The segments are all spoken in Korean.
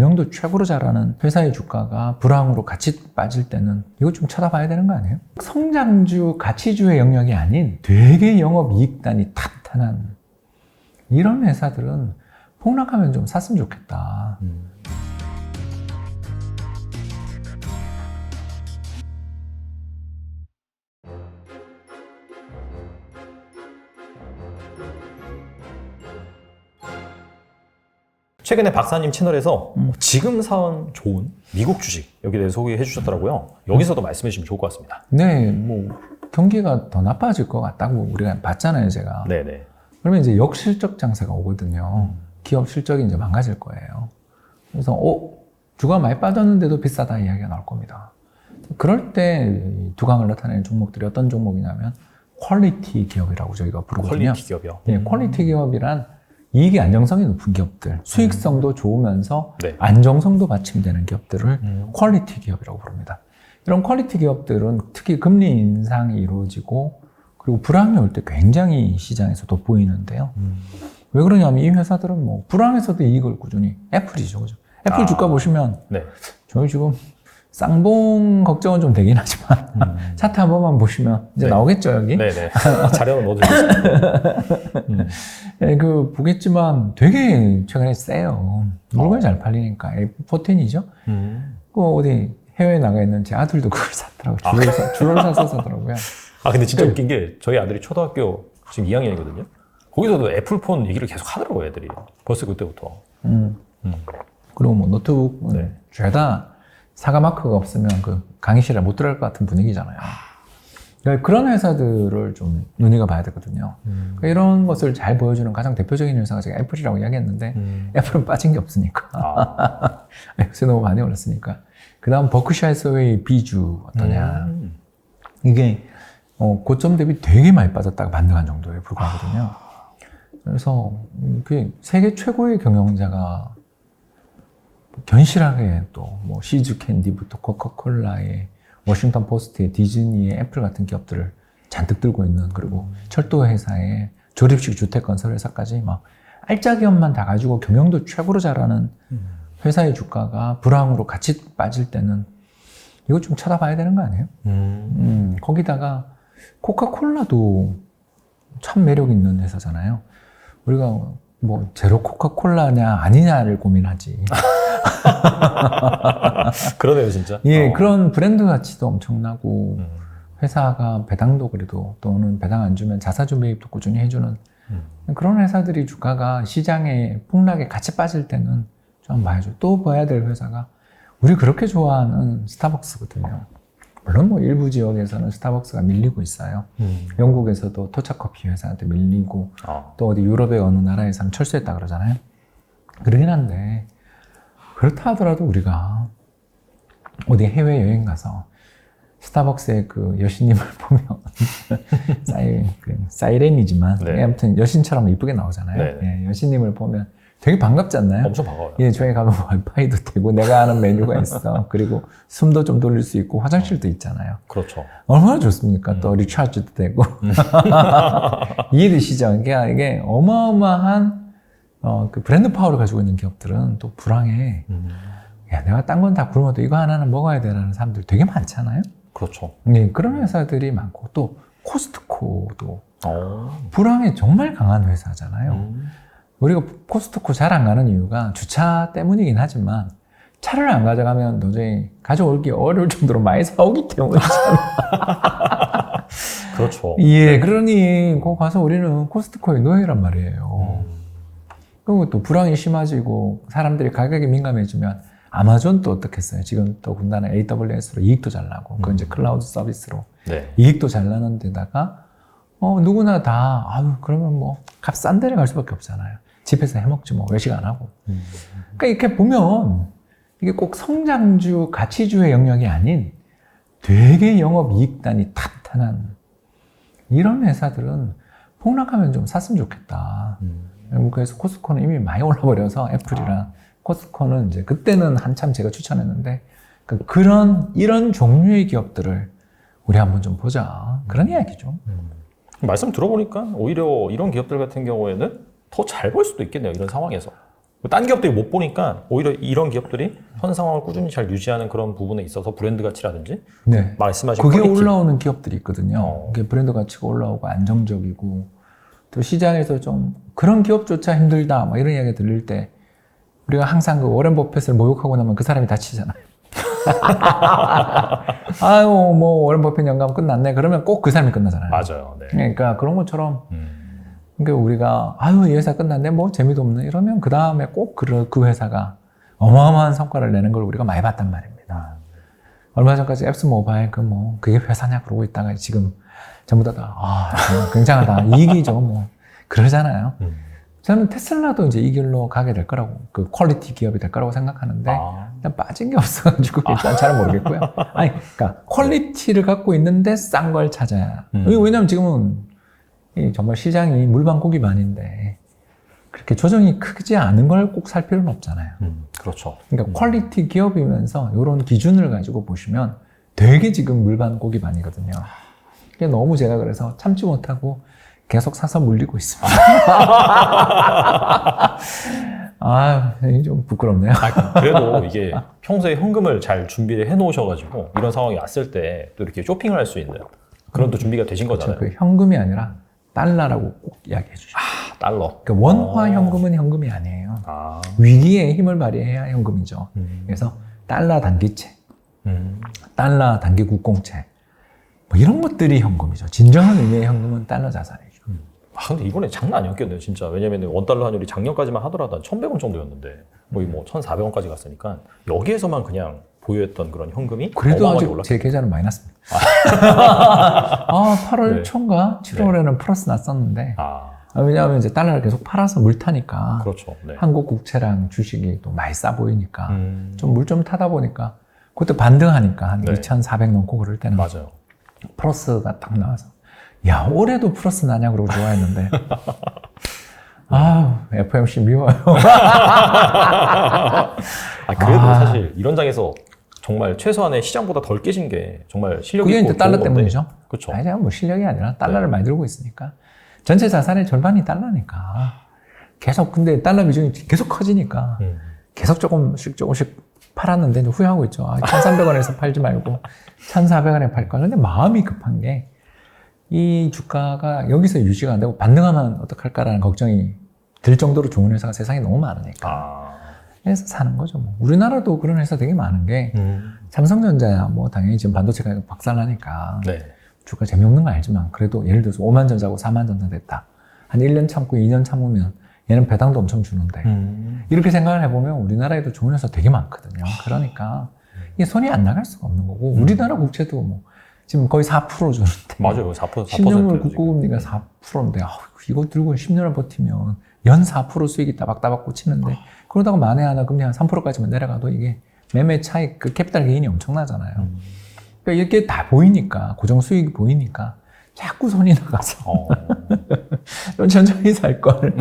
경영도 최고로 잘하는 회사의 주가가 불황으로 같이 빠질 때는 이거 좀 쳐다봐야 되는 거 아니에요? 성장주, 가치주의 영역이 아닌 되게 영업이익단이 탄탄한 이런 회사들은 폭락하면 좀 샀으면 좋겠다. 최근에 박사님 채널에서 지금 사원 좋은 미국 주식 여기에 대해서 소개해 주셨더라고요. 여기서도 말씀해 주시면 좋을 것 같습니다. 네, 뭐 경기가 더 나빠질 것 같다고 우리가 봤잖아요, 제가. 네네. 그러면 이제 역실적 장세가 오거든요. 기업 실적이 이제 망가질 거예요. 그래서 주가 많이 빠졌는데도 비싸다 이야기가 나올 겁니다. 그럴 때 두강을 나타내는 종목들이 어떤 종목이냐면 퀄리티 기업이라고 저희가 부르거든요. 퀄리티 기업이요? 네, 퀄리티 기업이란 이익의 안정성이 높은 기업들, 수익성도 좋으면서 네. 안정성도 받침되는 기업들을 퀄리티 기업이라고 부릅니다. 이런 퀄리티 기업들은 특히 금리 인상이 이루어지고 그리고 불황이 올 때 굉장히 시장에서 돋보이는데요. 왜 그러냐면 이 회사들은 뭐 불황에서도 이익을 꾸준히 애플이죠, 그죠? 애플 주가 보시면 네. 저희 지금 쌍봉 걱정은 좀 되긴 하지만 차트 한 번만 보시면 이제 네. 나오겠죠, 여기? 네네. 자료는 넣어드리겠습니다. 네, 그 보겠지만 되게 최근에 세요. 물건이 잘 팔리니까 A14이죠. 그 어디 해외에 나가 있는 제 아들도 그걸 샀더라고요. 줄을 사서 사더라고요. 근데 진짜 웃긴 게 저희 아들이 초등학교 지금 2학년이거든요. 거기서도 애플폰 얘기를 계속 하더라고요, 애들이. 벌써 그때부터. 그리고 뭐 노트북 네. 죄다 사과 마크가 없으면 그 강의실에 못 들어갈 것 같은 분위기잖아요. 그러니까 그런 회사들을 좀 눈여겨 봐야 되거든요. 그러니까 이런 것을 잘 보여주는 가장 대표적인 회사가 제가 애플이라고 이야기했는데 애플은 빠진 게 없으니까. 요새 너무 많이 올랐으니까. 그 다음 버크샤이 서웨이 비주 어떠냐. 이게 고점 대비 되게 많이 빠졌다가 반등한 정도에 불과하거든요. 그래서 그 세계 최고의 경영자가 견실하게 또 뭐 시즈 캔디부터 코카콜라에 워싱턴 포스트에 디즈니에 애플 같은 기업들을 잔뜩 들고 있는 그리고 철도 회사에 조립식 주택 건설 회사까지 막 알짜 기업만 다 가지고 경영도 최고로 잘하는 회사의 주가가 불황으로 같이 빠질 때는 이거 좀 쳐다봐야 되는 거 아니에요? 거기다가 코카콜라도 참 매력 있는 회사잖아요. 우리가 뭐 제로 코카콜라냐 아니냐를 고민하지. 그러네요, 진짜. 예, 그런 브랜드 가치도 엄청나고 회사가 배당도 그래도 또는 배당 안 주면 자사주 매입도 꾸준히 해주는 그런 회사들이 주가가 시장에 폭락에 같이 빠질 때는 좀 봐야죠. 또 봐야 될 회사가 우리 그렇게 좋아하는 스타벅스거든요. 물론 뭐 일부 지역에서는 스타벅스가 밀리고 있어요. 영국에서도 토차커피 회사한테 밀리고 또 어디 유럽의 어느 나라에서는 철수했다 그러잖아요. 그러긴 한데 그렇다 하더라도 우리가 어디 해외여행 가서 스타벅스의 그 여신님을 보면 사이렌이지만 네. 아무튼 여신처럼 이쁘게 나오잖아요. 예, 여신님을 보면 되게 반갑지 않나요? 엄청 반가워요. 예, 저희 가면 와이파이도 되고 내가 아는 메뉴가 있어. 그리고 숨도 좀 돌릴 수 있고 화장실도 있잖아요. 그렇죠. 얼마나 좋습니까? 또 리차르즈도 되고. 이해되시죠? 이게 어마어마한 그 브랜드 파워를 가지고 있는 기업들은 또 불황해. 야, 내가 딴 건 다 굶어도 이거 하나는 먹어야 되라는 사람들 되게 많잖아요. 그렇죠. 네, 그런 회사들이 많고 또 코스트코도 불황에 정말 강한 회사잖아요. 우리가 코스트코 잘 안 가는 이유가 주차 때문이긴 하지만 차를 안 가져가면 도저히 가져오기 어려울 정도로 많이 사오기 때문이잖아요. 그렇죠. 예, 그러니 거기 가서 우리는 코스트코의 노예란 말이에요. 그리고 또 불황이 심해지고 사람들이 가격에 민감해지면 아마존도 어떻겠어요? 지금 또 군단은 AWS로 이익도 잘 나고 그 이제 클라우드 서비스로 네. 이익도 잘 나는 데다가 누구나 다 그러면 뭐 값 싼 데를 갈 수밖에 없잖아요. 집에서 해먹지 뭐 외식 안 하고. 그러니까 이렇게 보면 이게 꼭 성장주, 가치주의 영역이 아닌 되게 영업이익단이 탄탄한 이런 회사들은 폭락하면 좀 샀으면 좋겠다. 그래서 코스트코는 이미 많이 올라버려서 애플이랑 코스트코는 이제 그때는 한참 제가 추천했는데 이런 종류의 기업들을 우리 한번 좀 보자. 그런 이야기죠. 말씀 들어보니까 오히려 이런 기업들 같은 경우에는 더 잘 볼 수도 있겠네요, 이런 상황에서. 딴 기업들이 못 보니까 오히려 이런 기업들이 현 상황을 꾸준히 잘 유지하는 그런 부분에 있어서 브랜드 가치라든지 네. 말씀하신 그게 퀄리티. 올라오는 기업들이 있거든요. 그게 브랜드 가치가 올라오고 안정적이고 또 시장에서 좀 그런 기업조차 힘들다 뭐 이런 이야기 들릴 때 우리가 항상 그 워렌 버핏을 모욕하고 나면 그 사람이 다치잖아요. 아유 뭐 워렌 버핏 영감 끝났네 그러면 꼭 그 사람이 끝나잖아요. 맞아요. 네. 그러니까 그런 것처럼 그러니까 우리가 아유 이 회사 끝났네 뭐 재미도 없네 이러면 그 다음에 꼭 그 회사가 어마어마한 성과를 내는 걸 우리가 많이 봤단 말입니다. 얼마 전까지 앱스 모바일 그게 회사냐 그러고 있다가 지금 전부 다 굉장하다 이익이죠 뭐 그러잖아요. 저는 테슬라도 이제 이 길로 가게 될 거라고 그 퀄리티 기업이 될 거라고 생각하는데 일단 빠진 게 없어가지고 일단 잘 모르겠고요. 아니 그러니까 퀄리티를 갖고 있는데 싼 걸 찾아야. 왜냐면 지금은 정말 시장이 물방고기만인데 그렇게 조정이 크지 않은 걸 꼭 살 필요는 없잖아요. 그렇죠. 그러니까 퀄리티 기업이면서 이런 기준을 가지고 보시면 되게 지금 물방고기만이거든요. 그게 너무 제가 그래서 참지 못하고 계속 사서 물리고 있습니다. 좀 부끄럽네요. 그래도 이게 평소에 현금을 잘 준비를 해 놓으셔가지고 이런 상황이 왔을 때 또 이렇게 쇼핑을 할 수 있는 그런 또 준비가 되신 거잖아요. 그 현금이 아니라 달러라고 꼭 이야기해 주시죠. 달러. 그러니까 원화 현금은 현금이 아니에요. 아. 위기에 힘을 발휘해야 현금이죠. 그래서 달러 단기채, 달러 단기 국공채, 뭐 이런 것들이 현금이죠. 진정한 의미의 현금은 달러 자산이죠. 근데 이번에 장난 아니었겠네요, 진짜. 왜냐면 원달러 환율이 작년까지만 하더라도 한 1,100원 정도였는데 거의 뭐 1,400원까지 갔으니까 여기에서만 그냥 보유했던 그런 현금이 그래도 어마어마하게 아직 올랐어요. 제 계좌는 많이 났습니다. 8월 네. 초인가 7월에는 플러스 났었는데 아, 왜냐하면 이제 달러를 계속 팔아서 물 타니까 그렇죠. 네. 한국 국채랑 주식이 또 많이 싸 보이니까 좀 물 좀 타다 보니까 그때 반등하니까 한 네. 2,400 넘고 그럴 때는 맞아요. 플러스가 딱 나와서 야 올해도 플러스 나냐 그러고 좋아했는데 FMC 미워요. 그래도 사실 이런 장에서 정말 최소한의 시장보다 덜 깨진 게 정말 실력이 그게 있고 이제 달러 좋은 건데. 때문이죠. 그렇죠. 아니, 뭐 실력이 아니라 달러를 많이 들고 있으니까. 전체 자산의 절반이 달러니까. 계속, 근데 달러 비중이 계속 커지니까. 계속 조금씩 팔았는데 이제 후회하고 있죠. 1,300원에서 팔지 말고 1,400원에 팔 걸. 근데 마음이 급한 게 이 주가가 여기서 유지가 안 되고 반등하면 어떡할까라는 걱정이 들 정도로 좋은 회사가 세상에 너무 많으니까. 그래서 사는 거죠. 뭐. 우리나라도 그런 회사 되게 많은 게 삼성전자야 뭐 당연히 지금 반도체가 박살나니까 네. 주가 재미없는 거 알지만 그래도 예를 들어서 5만 전자고 4만 전자 됐다. 한 1년 참고 2년 참으면 얘는 배당도 엄청 주는데 이렇게 생각을 해보면 우리나라에도 좋은 회사 되게 많거든요. 그러니까 이게 손이 안 나갈 수가 없는 거고 우리나라 국채도 뭐 지금 거의 4% 주는데 맞아요. 4%. 10년물 국고금리가 4%인데 이거 들고 10년을 버티면 연 4% 수익이 따박따박 꽂히는데 그러다가 만에 하나 금리 한 3%까지만 내려가도 이게 매매 차익 그 캐피탈 게인이 엄청나잖아요. 그러니까 이렇게 다 보이니까 고정 수익이 보이니까 자꾸 손이 나가서 좀 천천히 살 걸.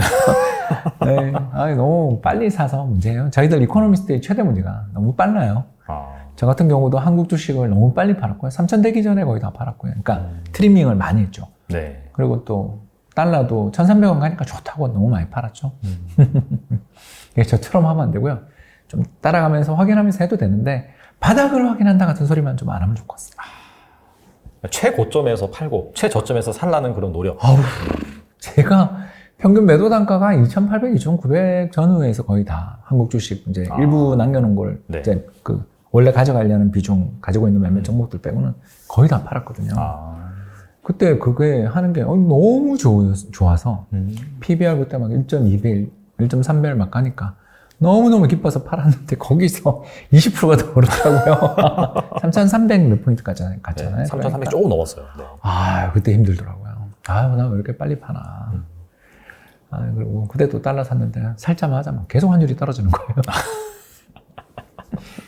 네. 너무 빨리 사서 문제예요. 저희들 이코노미스트의 최대 문제가 너무 빨라요. 저 같은 경우도 한국 주식을 너무 빨리 팔았고요. 3,000 되기 전에 거의 다 팔았고요. 그러니까 트리밍을 많이 했죠. 네. 그리고 또 달러도 1,300원 가니까 좋다고 너무 많이 팔았죠. 이게 저처럼 하면 안 되고요. 좀 따라가면서 확인하면서 해도 되는데 바닥을 확인한다 같은 소리만 좀 안 하면 좋겠습니다. 최고점에서 팔고 최저점에서 살라는 그런 노력. 제가 평균 매도 단가가 2,800, 2,900 전후에서 거의 다 한국 주식 이제 일부 남겨놓은 걸 네. 이제 그 원래 가져가려는 비중 가지고 있는 몇몇 종목들 빼고는 거의 다 팔았거든요. 그때 그게 하는 게 너무 좋아서 PBR 그때 막 1.2배, 1.3배를 막 가니까 너무너무 기뻐서 팔았는데 거기서 20%가 더 오르더라고요. 3,300 몇 포인트 갔잖아요. 네, 3,300 조금 넘었어요. 네. 그때 힘들더라고요. 나 왜 이렇게 빨리 파나. 그리고 그때도 달러 샀는데 살자마자 막 계속 환율이 떨어지는 거예요.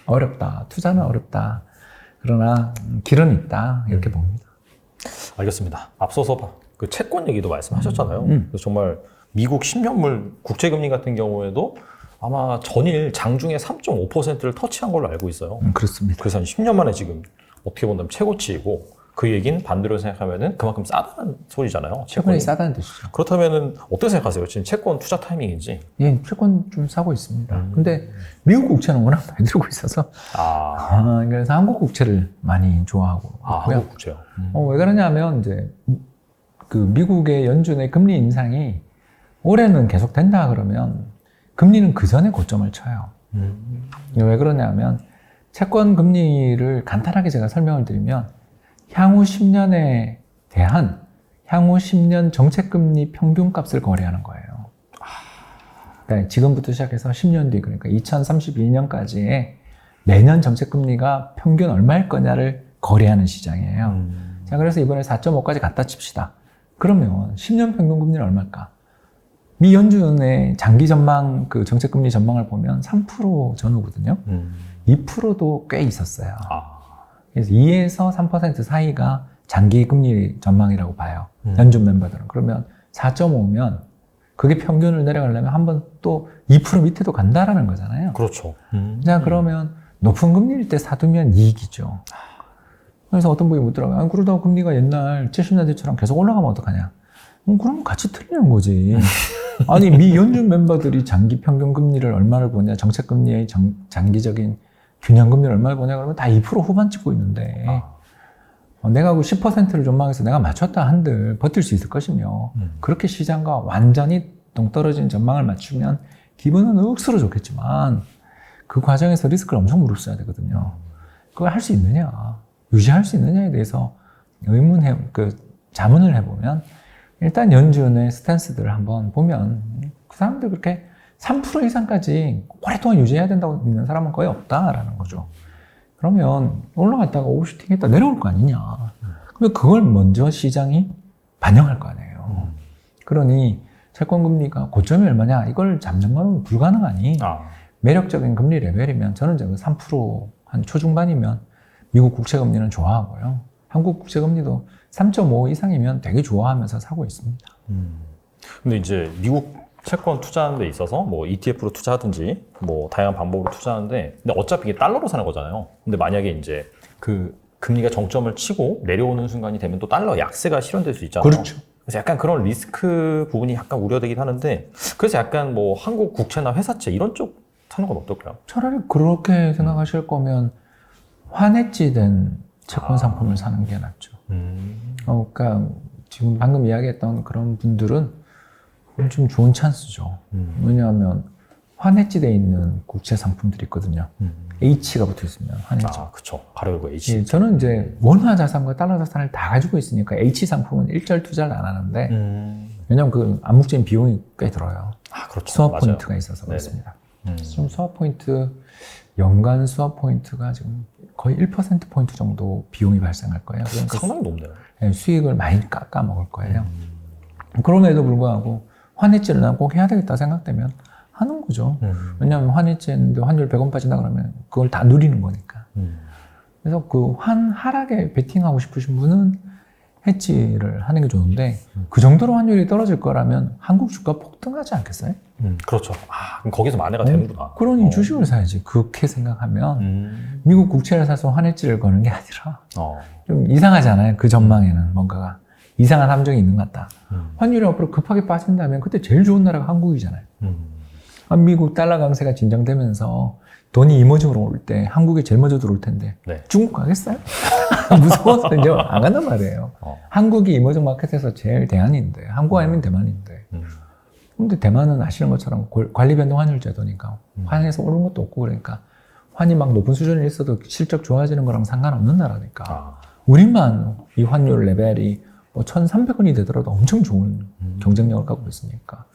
어렵다. 투자는 어렵다. 그러나 길은 있다. 이렇게 봅니다. 알겠습니다. 앞서서 그 채권 얘기도 말씀하셨잖아요. 그래서 정말 미국 10년물 국채금리 같은 경우에도 아마 전일 장중에 3.5%를 터치한 걸로 알고 있어요. 그렇습니다. 그래서 한 10년 만에 지금 어떻게 본다면 최고치이고 그 얘기는 반대로 생각하면은 그만큼 싸다는 소리잖아요. 채권이 싸다는 뜻이죠. 그렇다면은 어떻게 생각하세요? 지금 채권 투자 타이밍인지? 예, 채권 좀 사고 있습니다. 근데 미국 국채는 워낙 많이 들고 있어서 그래서 한국 국채를 많이 좋아하고 있고요. 한국 국채요. 왜 그러냐면 이제 그 미국의 연준의 금리 인상이 올해는 계속 된다 그러면 금리는 그 전에 고점을 쳐요. 왜 그러냐면 채권 금리를 간단하게 제가 설명을 드리면 향후 10년에 대한 향후 10년 정책금리 평균값을 거래하는 거예요. 그러니까 지금부터 시작해서 10년 뒤, 그러니까 2032년까지의 내년 정책금리가 평균 얼마일 거냐를 거래하는 시장이에요. 자, 그래서 이번에 4.5까지 갖다 칩시다. 그러면 10년 평균금리는 얼마일까? 미 연준의 장기 전망, 그 정책금리 전망을 보면 3% 전후거든요. 2%도 꽤 있었어요. 그래서 2에서 3% 사이가 장기 금리 전망이라고 봐요. 연준 멤버들은. 그러면 4.5면 그게 평균을 내려가려면 한번 또 2% 밑에도 간다라는 거잖아요. 그렇죠. 자, 그러면 높은 금리일 때 사두면 이익이죠. 그래서 어떤 분이 묻더라고요. 그러다가 금리가 옛날 70년대처럼 계속 올라가면 어떡하냐. 그럼 같이 틀리는 거지. 아니, 미 연준 멤버들이 장기 평균 금리를 얼마를 보냐, 정책 금리의 장기적인 균형 금리를 얼마를 보냐, 그러면 다 2% 후반 찍고 있는데, 내가 그 10%를 전망해서 내가 맞췄다 한들 버틸 수 있을 것이며, 그렇게 시장과 완전히 동떨어진 전망을 맞추면 기분은 억수로 좋겠지만, 그 과정에서 리스크를 엄청 무릅써야 되거든요. 그걸 할 수 있느냐, 유지할 수 있느냐에 대해서 자문을 해보면, 일단 연준의 스탠스들을 한번 보면 그 사람들 그렇게 3% 이상까지 오랫동안 유지해야 된다고 믿는 사람은 거의 없다라는 거죠. 그러면 올라갔다가 오버슈팅했다 내려올 거 아니냐. 그러면 그걸 먼저 시장이 반영할 거 아니에요. 그러니 채권금리가 고점이 얼마냐 이걸 잡는 건 불가능하니 매력적인 금리 레벨이면 저는 3%한 초중반이면 미국 국채금리는 좋아하고요. 한국 국채금리도 3.5 이상이면 되게 좋아하면서 사고 있습니다. 근데 이제 미국 채권 투자하는 데 있어서 뭐 ETF로 투자하든지 뭐 다양한 방법으로 투자하는데 근데 어차피 이게 달러로 사는 거잖아요. 근데 만약에 이제 그 금리가 정점을 치고 내려오는 순간이 되면 또 달러 약세가 실현될 수 있잖아요. 그렇죠. 그래서 약간 그런 리스크 부분이 약간 우려되긴 하는데 그래서 약간 뭐 한국 국채나 회사채 이런 쪽 사는 건 어떨까요? 차라리 그렇게 생각하실 거면 환해지된 채권 상품을 사는 게 낫죠. 그러니까 지금 방금 이야기했던 그런 분들은 좀 좋은 찬스죠. 왜냐하면 환해지돼 있는 국채 상품들이 있거든요. H가 붙어 있으면 환해져. 그렇죠. 바로 이거 H. 예, 저는 이제 원화 자산과 달러 자산을 다 가지고 있으니까 H 상품은 일절 투자를 안 하는데 왜냐하면 그 암묵적인 비용이 꽤 들어요. 그렇죠. 수업 맞아요. 포인트가 있어서 그렇습니다. 좀 수업 포인트 연간 수업 포인트가 지금 거의 1%포인트 정도 비용이 발생할 거예요. 그러니까 상당히 높네요. 수익을 많이 깎아 먹을 거예요. 그럼에도 불구하고 환해지를 난 꼭 해야 되겠다 생각되면 하는 거죠. 왜냐하면 환해지인데 환율 100원 빠진다 그러면 그걸 다 누리는 거니까. 그래서 그 하락에 베팅하고 싶으신 분은 해지를 하는 게 좋은데 그 정도로 환율이 떨어질 거라면 한국 주가 폭등하지 않겠어요? 그렇죠. 그럼 거기서 만회가 되는구나. 그러니 주식을 사야지. 그렇게 생각하면 미국 국채를 사서 환해지를 거는 게 아니라 좀 이상하지 않아요? 그 전망에는 뭔가가 이상한 함정이 있는 것 같다. 환율이 앞으로 급하게 빠진다면 그때 제일 좋은 나라가 한국이잖아요. 미국 달러 강세가 진정되면서 돈이 이모징으로 올 때 한국에 제일 먼저 들어올 텐데 중국 가겠어요? 무서워서 이제 안 간단 말이에요. 한국이 이머징 마켓에서 제일 대안인데 한국 아니면 대만인데 근데 대만은 아시는 것처럼 관리 변동 환율 제도니까 환에서 오른 것도 없고 그러니까 환이 막 높은 수준에 있어도 실적 좋아지는 거랑 상관없는 나라니까 우리만 이 환율 레벨이 뭐 1,300원이 되더라도 엄청 좋은 경쟁력을 갖고 있으니까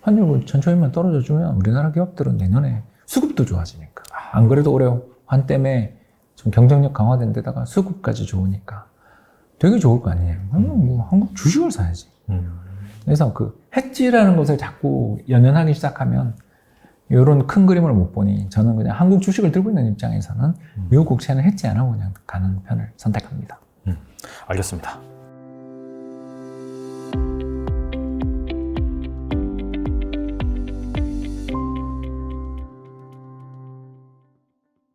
환율 천천히만 떨어져주면 우리나라 기업들은 내년에 수급도 좋아지니까 안 그래도 올해 환 때문에 좀 경쟁력 강화된 데다가 수급까지 좋으니까 되게 좋을 거 아니에요. 뭐 한국 주식을 사야지. 그래서 그 해지라는 것을 자꾸 연연하기 시작하면 이런 큰 그림을 못 보니 저는 그냥 한국 주식을 들고 있는 입장에서는 미국 국채는 해지 안 하고 그냥 가는 편을 선택합니다. 알겠습니다.